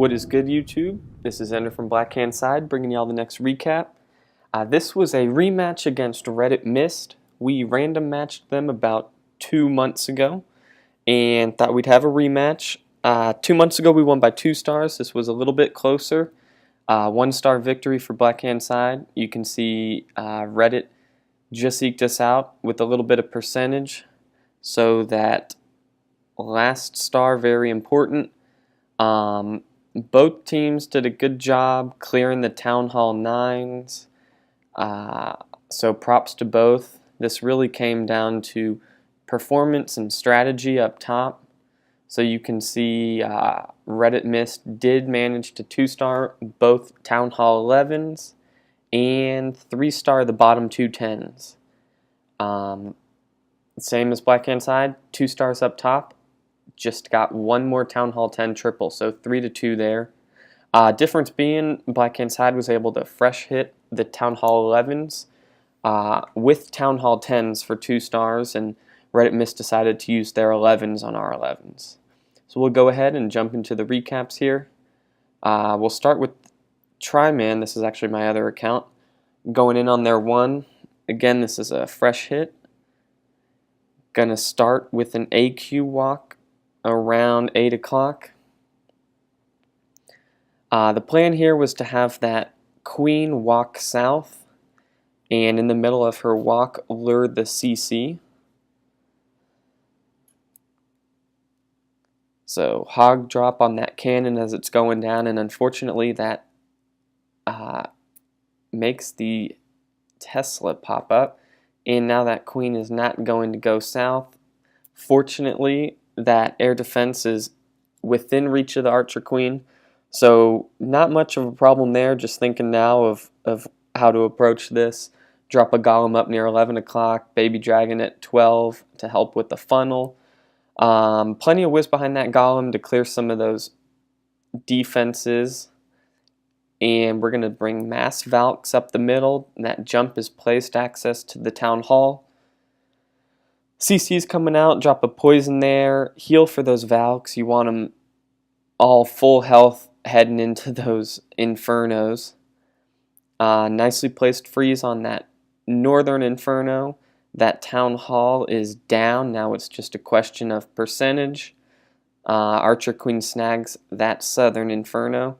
What is good, YouTube? This is Ender from Blackhand Side bringing y'all the next recap. This was a rematch against Reddit Mist. We random matched them about 2 months ago and thought we'd have a rematch. 2 months ago we won by 2 stars. This was a little bit closer. 1-star victory for Blackhand Side. You can see Reddit just eked us out with a little bit of percentage, so that last star very important. Both teams did a good job clearing the Town Hall 9s, so props to both. This really came down to performance and strategy up top. So you can see Reddit Mist did manage to 2-star both Town Hall 11s and 3-star the bottom 2 10s. Same as Blackhand Side, 2 stars up top. Just got one more Town Hall 10 triple, so 3-2 there. Difference being, Blackhand Side was able to fresh hit the Town Hall 11s with Town Hall 10s for 2 stars, and Reddit Mist decided to use their 11s on our 11s. So we'll go ahead and jump into the recaps here. We'll start with Triman. This is actually my other account. Going in on their 1. Again, this is a fresh hit. Gonna start with an AQ walk around 8 o'clock. The plan here was to have that queen walk south, and in the middle of her walk lure the CC. So hog drop on that cannon as it's going down, and unfortunately that makes the Tesla pop up, and now that queen is not going to go south. Fortunately, that air defense is within reach of the archer queen, so not much of a problem there. Just thinking now of how to approach this. Drop a golem up near 11 o'clock, baby dragon at 12 to help with the funnel. Plenty of whiz behind that golem to clear some of those defenses, and we're going to bring mass Valks up the middle, and that jump is placed access to the Town Hall. CC's coming out, drop a poison there, heal for those Valks. You want them all full health heading into those Infernos. Nicely placed freeze on that Northern Inferno. That Town Hall is down. Now it's just a question of percentage. Archer Queen snags that Southern Inferno.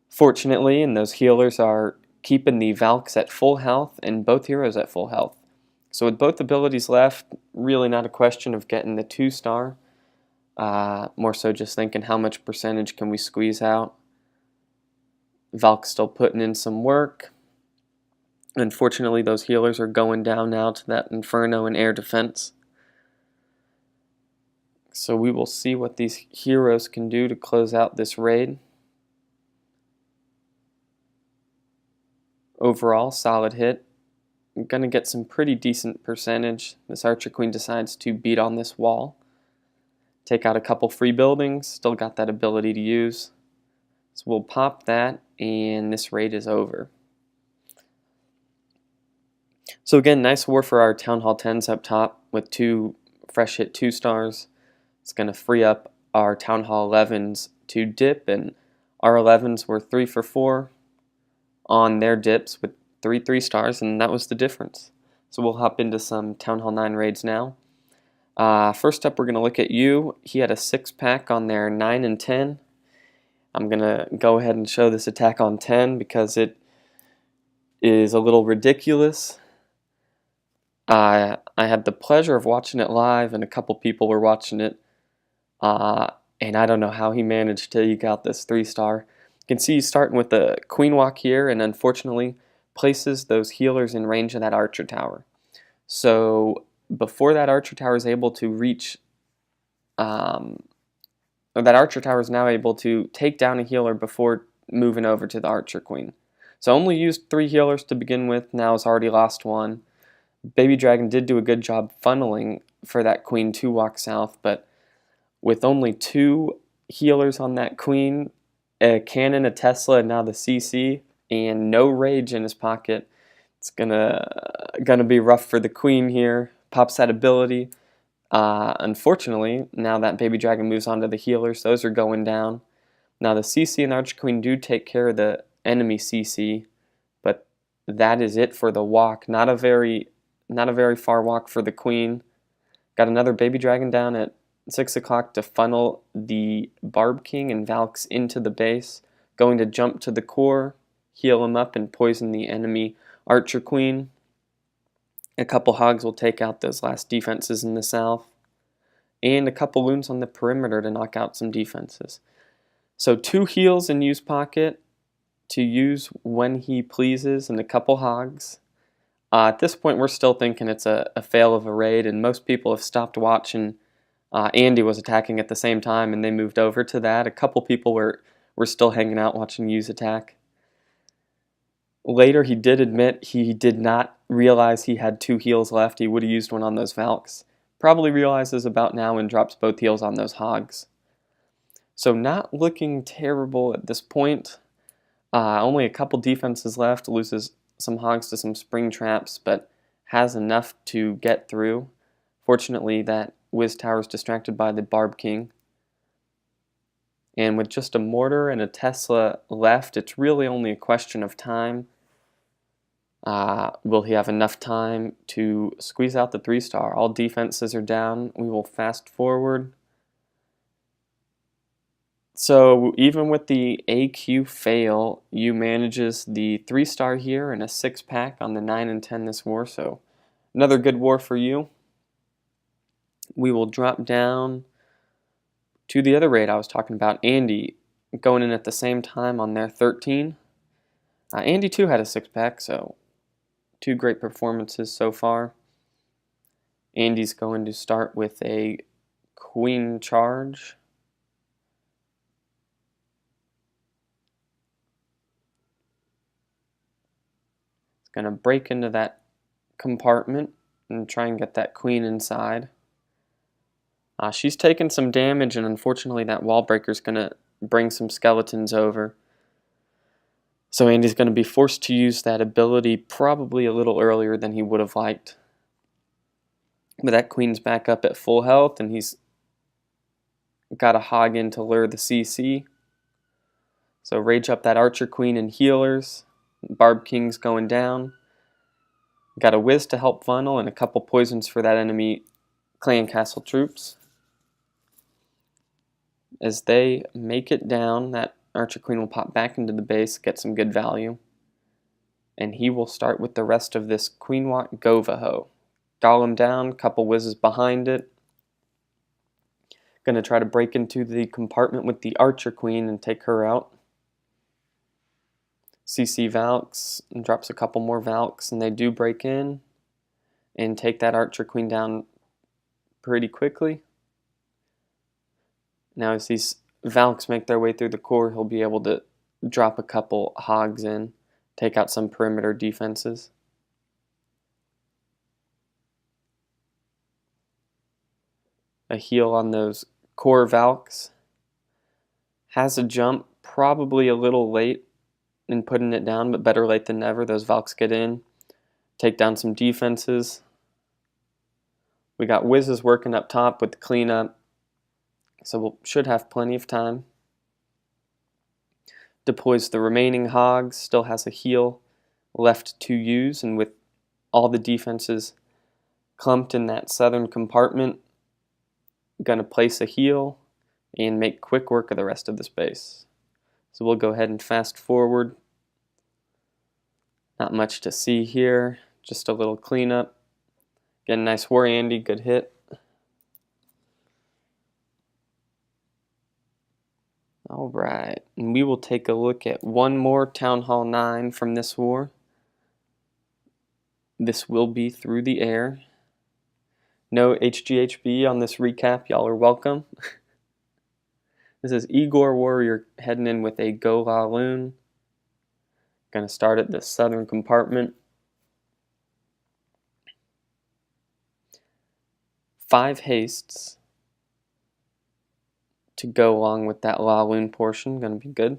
Fortunately, and those healers are keeping the Valks at full health and both heroes at full health. So with both abilities left, really not a question of getting the 2-star. More so just thinking how much percentage can we squeeze out. Valk's still putting in some work. Unfortunately, those healers are going down now to that Inferno and air defense. So we will see what these heroes can do to close out this raid. Overall, solid hit. I'm going to get some pretty decent percentage. This Archer Queen decides to beat on this wall. Take out a couple free buildings. Still got that ability to use. So we'll pop that, and this raid is over. So again, nice war for our Town Hall 10s up top with 2 fresh hit 2 stars. It's going to free up our Town Hall 11s to dip, and our 11s were 3 for 4 on their dips with 3 3-stars, and that was the difference. So we'll hop into some Town Hall 9 raids now. First up, we're going to look at you. He had a 6-pack on their 9 and 10. I'm going to go ahead and show this attack on 10 because it is a little ridiculous. I had the pleasure of watching it live, and a couple people were watching it, and I don't know how he managed to eke out this 3-star. You can see he's starting with the queen walk here, and unfortunately places those healers in range of that archer tower. So before that archer tower is able to reach, that archer tower is now able to take down a healer before moving over to the archer queen. So only used 3 healers to begin with, now has already lost 1. Baby Dragon did do a good job funneling for that queen to walk south, but with only 2 healers on that queen, a cannon, a Tesla, and now the CC, and no rage in his pocket, it's gonna be rough for the queen here. Pops that ability. Unfortunately, now that Baby Dragon moves on to the healers, those are going down. Now the CC and the Archer Queen do take care of the enemy CC, but that is it for the walk. Not a very far walk for the Queen. Got another baby dragon down at 6 o'clock to funnel the Barb King and Valks into the base. Going to jump to the core, heal him up, and poison the enemy Archer Queen. A couple hogs will take out those last defenses in the south. And a couple loons on the perimeter to knock out some defenses. So 2 heals in use pocket to use when he pleases, and a couple hogs. At this point, we're still thinking it's a fail of a raid, and most people have stopped watching. Andy was attacking at the same time, and they moved over to that. A couple people were still hanging out watching Use attack. Later, he did admit he did not realize he had 2 heals left. He would have used one on those Valks. Probably realizes about now and drops both heals on those hogs. So not looking terrible at this point. Only a couple defenses left. Loses some hogs to some spring traps, but has enough to get through. Fortunately, that Wiz Tower is distracted by the Barb King. And with just a mortar and a Tesla left, it's really only a question of time. Will he have enough time to squeeze out the 3-star? All defenses are down. We will fast forward. So even with the AQ fail, you manages the 3-star here and a 6-pack on the 9 and 10 this war. So another good war for you. We will drop down to the other raid I was talking about. Andy going in at the same time on their 13. Andy too had a 6-pack, so 2 great performances so far. Andy's going to start with a Queen Charge. Going to break into that compartment and try and get that Queen inside. She's taken some damage, and unfortunately that wall breaker is going to bring some skeletons over. So Andy's going to be forced to use that ability probably a little earlier than he would have liked. But that Queen's back up at full health, and he's got a hog in to lure the CC. So rage up that Archer Queen and healers. Barb King's going down. Got a Wiz to help funnel and a couple poisons for that enemy clan castle troops. As they make it down, that Archer Queen will pop back into the base, get some good value. And he will start with the rest of this Queen Walk GoVaHo. Golem down, couple Wizzes behind it. Gonna try to break into the compartment with the Archer Queen and take her out. CC Valks and drops a couple more Valks, and they do break in and take that Archer Queen down pretty quickly. Now as these Valks make their way through the core, he'll be able to drop a couple hogs in, take out some perimeter defenses. A heal on those core Valks. Has a jump, probably a little late in putting it down, but better late than never. Those Valks get in, take down some defenses. We got Wizzes working up top with the cleanup, so we should have plenty of time. Deploys the remaining hogs, still has a heal left to use, and with all the defenses clumped in that southern compartment, gonna place a heal and make quick work of the rest of the space. So we'll go ahead and fast forward. Not much to see here, just a little cleanup. Again, nice war, Andy, good hit. All right, and we will take a look at one more Town Hall 9 from this war. This will be through the air. No HGHB on this recap, y'all are welcome. This is Igor Warrior heading in with a GoLaLoon. Gonna start at the southern compartment. 5 hastes to go along with that LaLoon portion, gonna be good.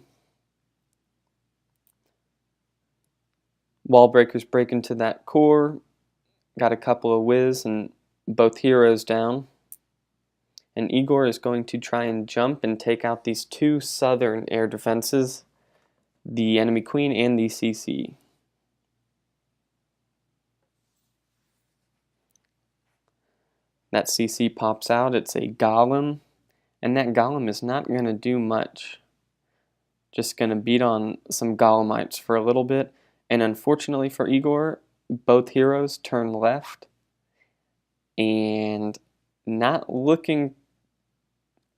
Wall breakers break into that core. Got a couple of Wiz and both heroes down. And Igor is going to try and jump and take out these two southern air defenses, the enemy queen and the CC. That CC pops out, it's a golem, and that golem is not going to do much. Just going to beat on some golemites for a little bit, and unfortunately for Igor, both heroes turn left, and not looking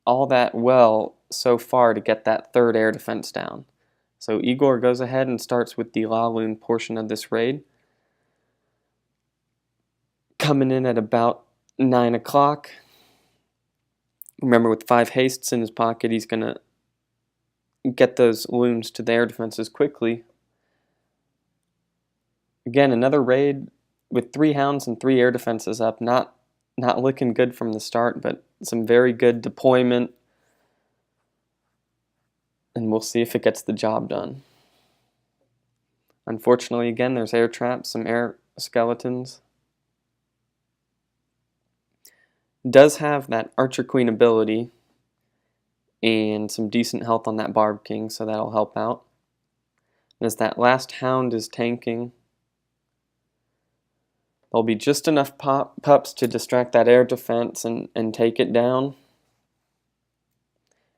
all that well so far to get that third air defense down. So Igor goes ahead and starts with the GoLaLoon portion of this raid. Coming in at about 9 o'clock. Remember, with 5 hastes in his pocket, he's going to get those loons to the air defenses quickly. Again, another raid with 3 hounds and 3 air defenses up. Not looking good from the start, but some very good deployment. And we'll see if it gets the job done. Unfortunately, again, there's air traps, some air skeletons. Does have that Archer Queen ability and some decent health on that Barb King, so that'll help out. And as that last hound is tanking, there'll be just enough pups to distract that air defense and take it down.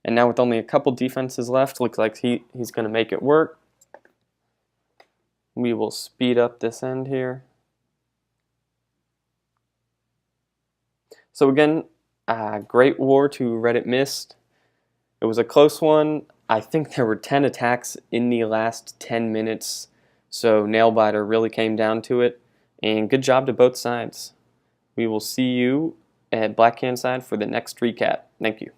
And now with only a couple defenses left, looks like he's going to make it work. We will speed up this end here. So again, great war to Reddit Mist. It was a close one. I think there were 10 attacks in the last 10 minutes, so Nailbiter really came down to it. And good job to both sides. We will see you at Blackhand side for the next recap. Thank you.